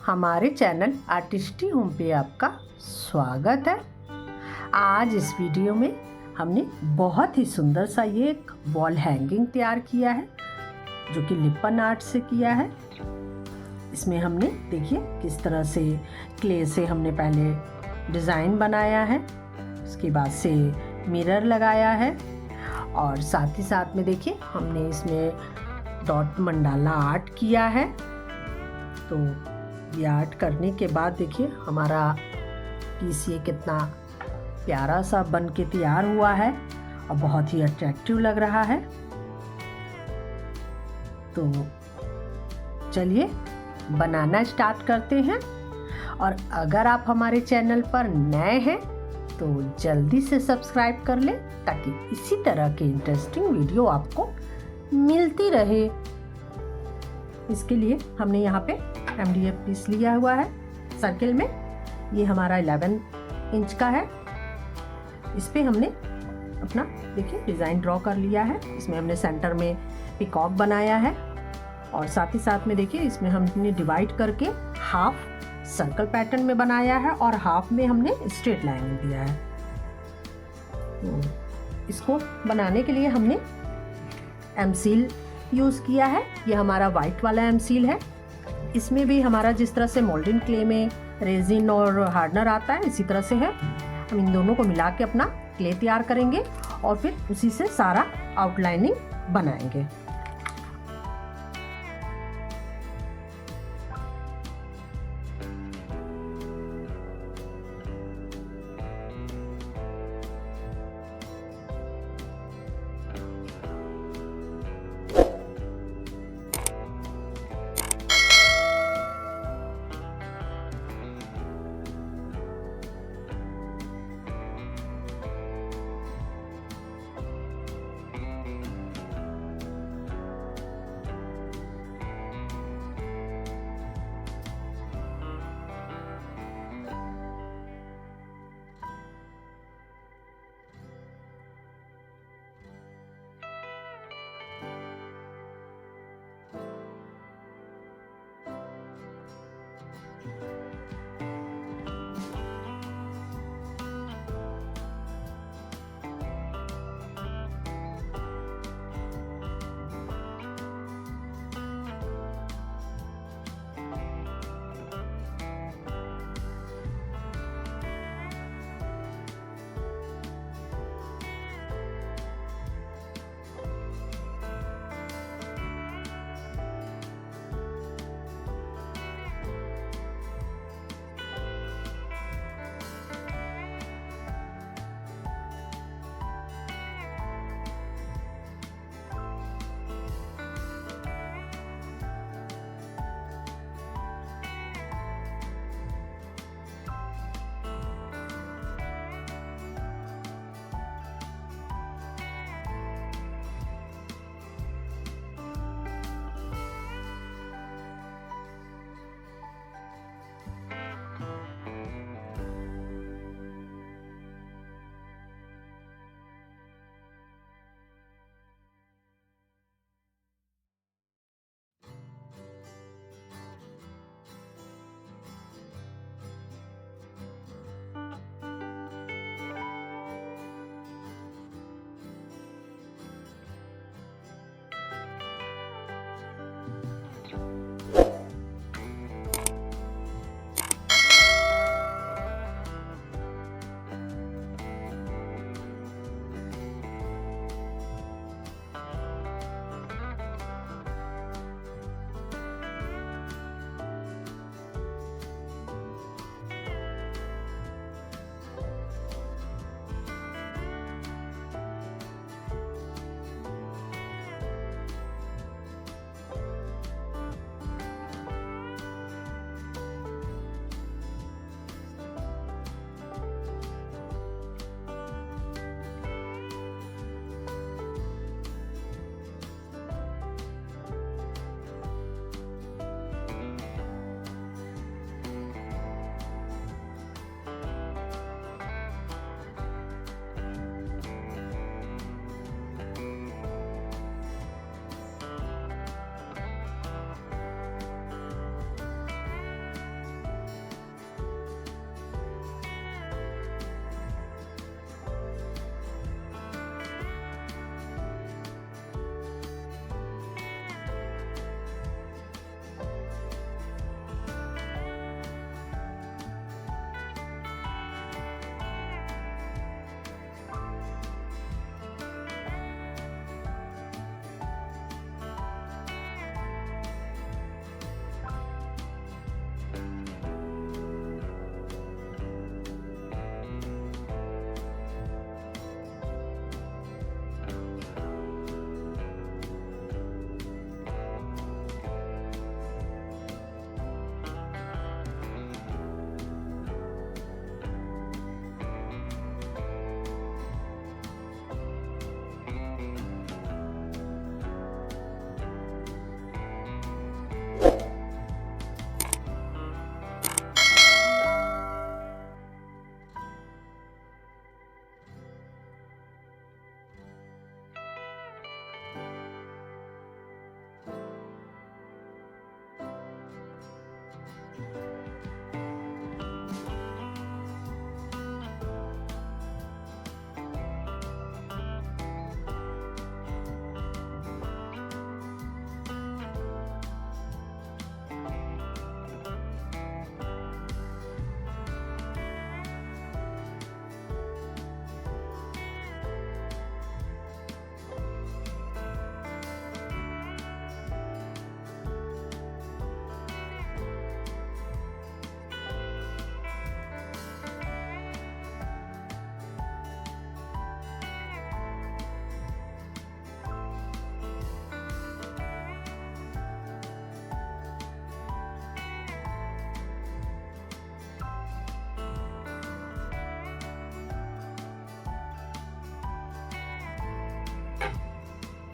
हमारे channel आर्टिस्टी home पे आपका स्वागत है। आज इस वीडियो में हमने बहुत ही सुंदर सा ये एक वॉल हैंगिंग तैयार किया है जो कि लिपन आर्ट से किया है। इसमें हमने देखिए किस तरह से क्ले से हमने पहले डिज़ाइन बनाया है, उसके बाद से मिरर लगाया है और साथ ही साथ में देखिए हमने इसमें डॉट मंडाला आर्ट किया है। तो ये आर्ट करने के बाद देखिए हमारा पीस ये कितना प्यारा सा बन के तैयार हुआ है और बहुत ही अट्रैक्टिव लग रहा है। तो चलिए बनाना स्टार्ट करते हैं। और अगर आप हमारे चैनल पर नए हैं तो जल्दी से सब्सक्राइब कर लें ताकि इसी तरह के इंटरेस्टिंग वीडियो आपको मिलती रहे। इसके लिए हमने यहाँ पे MDF पीस लिया हुआ है सर्किल में। ये हमारा 11 इंच का है। इस पे हमने अपना देखिए डिज़ाइन ड्रॉ कर लिया है। इसमें हमने सेंटर में पिकॉक बनाया है और साथ ही साथ में देखिए इसमें हमने डिवाइड करके हाफ सर्कल पैटर्न में बनाया है और हाफ में हमने स्ट्रेट लाइन दिया है। तो इसको बनाने के लिए हमने एमसील यूज़ किया है। ये हमारा वाइट वाला एमसील है। इसमें भी हमारा जिस तरह से मोल्डिंग क्ले में रेजिन और हार्डनर आता है इसी तरह से है। हम इन दोनों को मिला के अपना क्ले तैयार करेंगे और फिर उसी से सारा आउटलाइनिंग बनाएंगे।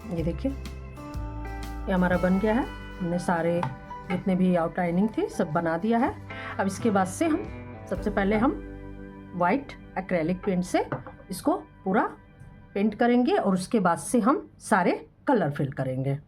ये देखिए, ये हमारा बन गया है। हमने सारे जितने भी आउटलाइनिंग थी सब बना दिया है। अब इसके बाद से हम सबसे पहले हम वाइट एक्रेलिक पेंट से इसको पूरा पेंट करेंगे और उसके बाद से हम सारे कलर फिल करेंगे।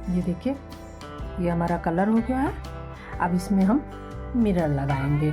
ये देखिए, ये हमारा कलर हो गया है। अब इसमें हम मिरर लगाएंगे।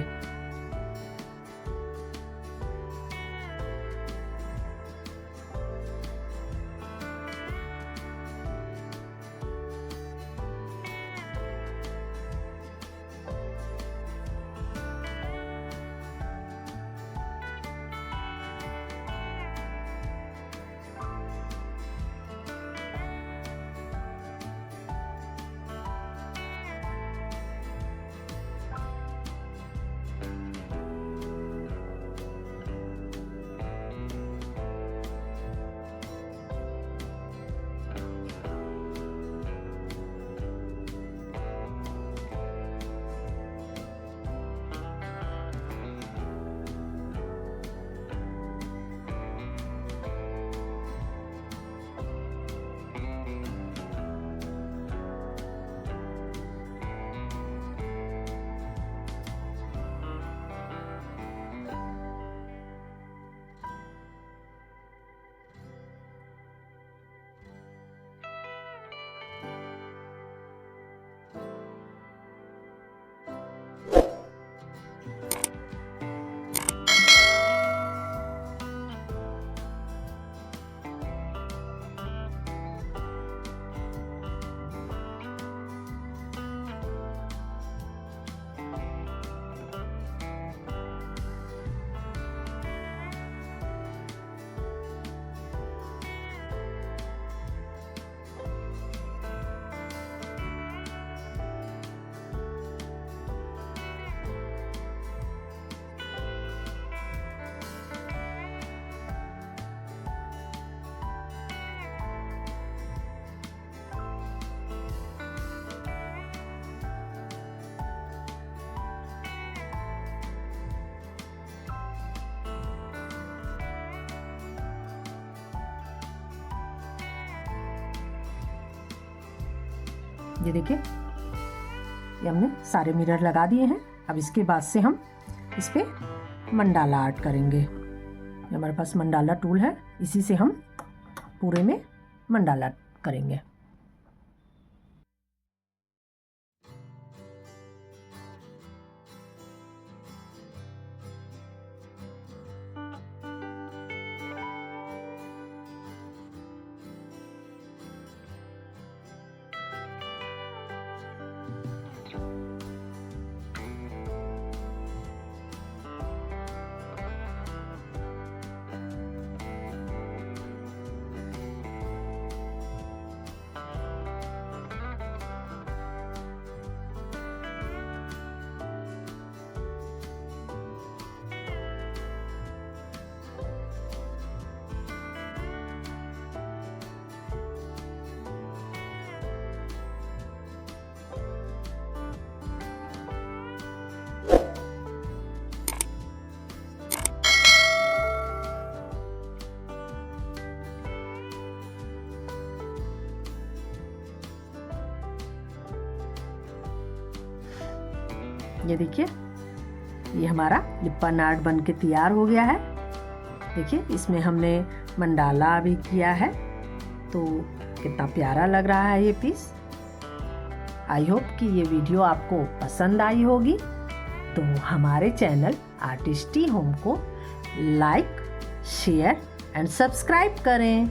ये देखिए, ये हमने सारे मिरर लगा दिए हैं। अब इसके बाद से हम इस पे मंडाला आर्ट करेंगे। ये हमारे पास मंडाला टूल है, इसी से हम पूरे में मंडाला करेंगे। ये देखिए, ये हमारा लिप्पन आर्ट बन के तैयार हो गया है। देखिए, इसमें हमने मंडाला भी किया है, तो कितना प्यारा लग रहा है ये पीस। आई होप कि ये वीडियो आपको पसंद आई होगी। तो हमारे चैनल आर्टिस्टी होम को लाइक, शेयर एंड सब्सक्राइब करें।